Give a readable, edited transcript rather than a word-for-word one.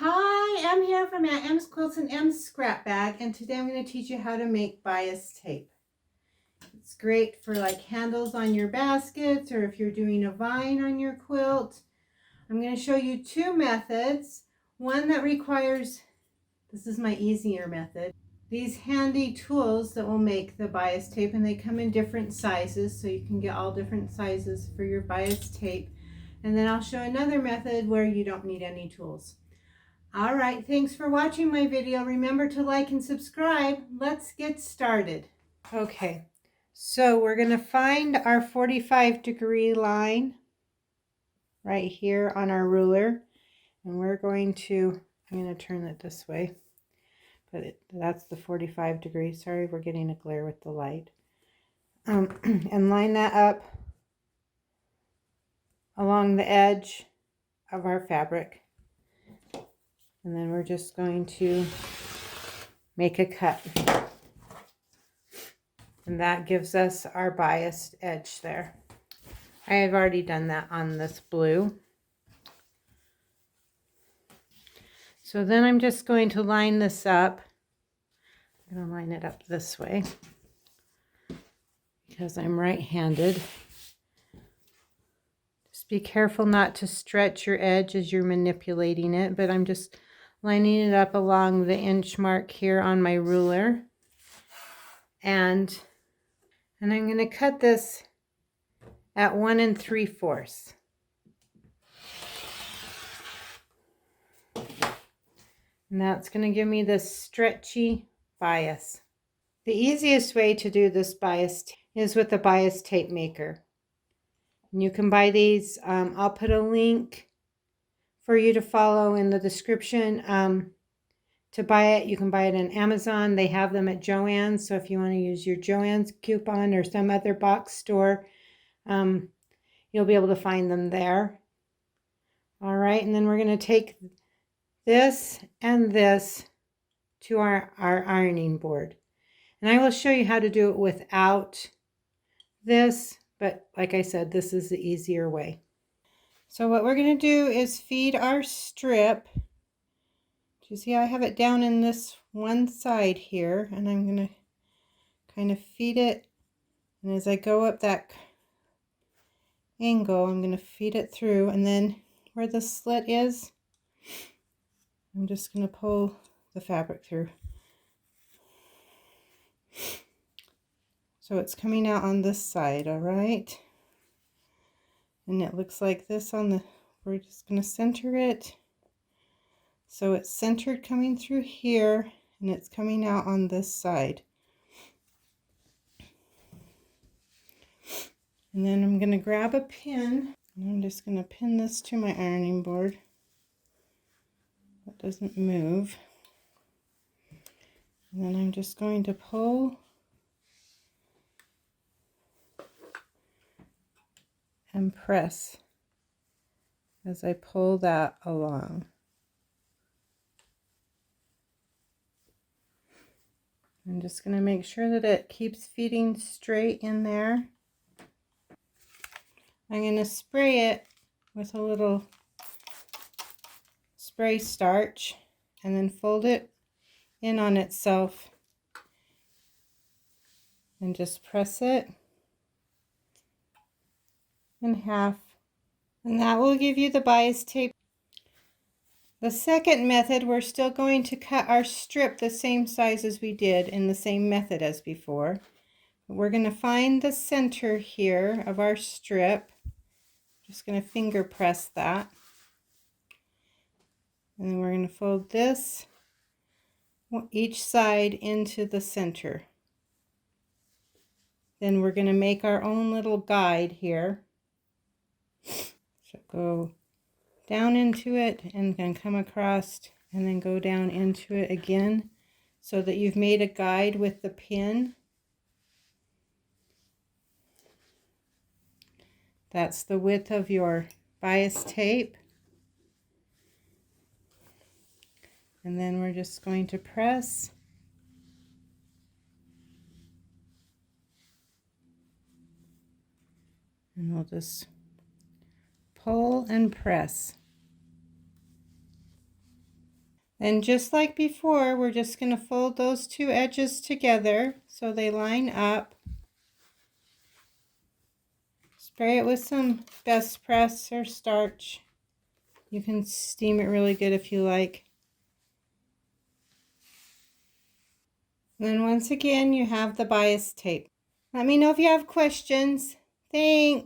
Hi, I'm here from Aunt M's Quilts and M's Scrap Bag, and today I'm going to teach you how to make bias tape. It's great for like handles on your baskets or if you're doing a vine on your quilt. I'm going to show you two methods. One that requires, this is my easier method, these handy tools that will make the bias tape, and they come in different sizes, so you can get all different sizes for your bias tape. And then I'll show another method where you don't need any tools. All right, thanks for watching my video. Remember to like and subscribe. Let's get started. Okay, so we're going to find our 45-degree line right here on our ruler. And we're going to, I'm going to turn it this way, but that's the 45 degrees. Sorry, we're getting a glare with the light. And line that up along the edge of our fabric. And then we're just going to make a cut. And that gives us our biased edge there. I have already done that on this blue. So then I'm just going to line this up. I'm going to line it up this way because I'm right-handed. Just be careful not to stretch your edge as you're manipulating it, but I'm just lining it up along the inch mark here on my ruler. And I'm going to cut this at 1 3/4. And that's going to give me this stretchy bias. The easiest way to do this bias is with a bias tape maker. And you can buy these. I'll put a link for you to follow in the description. To buy it, you can buy it on Amazon. They have them at Joann's. So if you want to use your Joann's coupon or some other box store, you'll be able to find them there. All right, and then we're going to take this and this to our ironing board. And I will show you how to do it without this, but like I said, this is the easier way. So what we're going to do is feed our strip. You see I have it down in this one side here, and I'm going to kind of feed it, and as I go up that angle, I'm going to feed it through, and then where the slit is, I'm just going to pull the fabric through. So it's coming out on this side, all right? And it looks like this on the, we're just going to center it. So it's centered coming through here, and it's coming out on this side. And then I'm going to grab a pin, and I'm just going to pin this to my ironing board. That doesn't move. And then I'm just going to pull and press as I pull that along. I'm just going to make sure that it keeps feeding straight in there. I'm going to spray it with a little spray starch and then fold it in on itself and just press it in half. And that will give you the bias tape. The second method, we're still going to cut our strip the same size as we did in the same method as before. We're going to find the center here of our strip. Just going to finger press that. And then we're going to fold this each side into the center. Then we're going to make our own little guide here. So go down into it and then come across and then go down into it again so that you've made a guide with the pin. That's the width of your bias tape. And then we're just going to press. And we'll just pull and press. And just like before, we're just going to fold those two edges together so they line up. Spray it with some best press or starch. You can steam it really good if you like. And then once again, you have the bias tape. Let me know if you have questions. Thanks.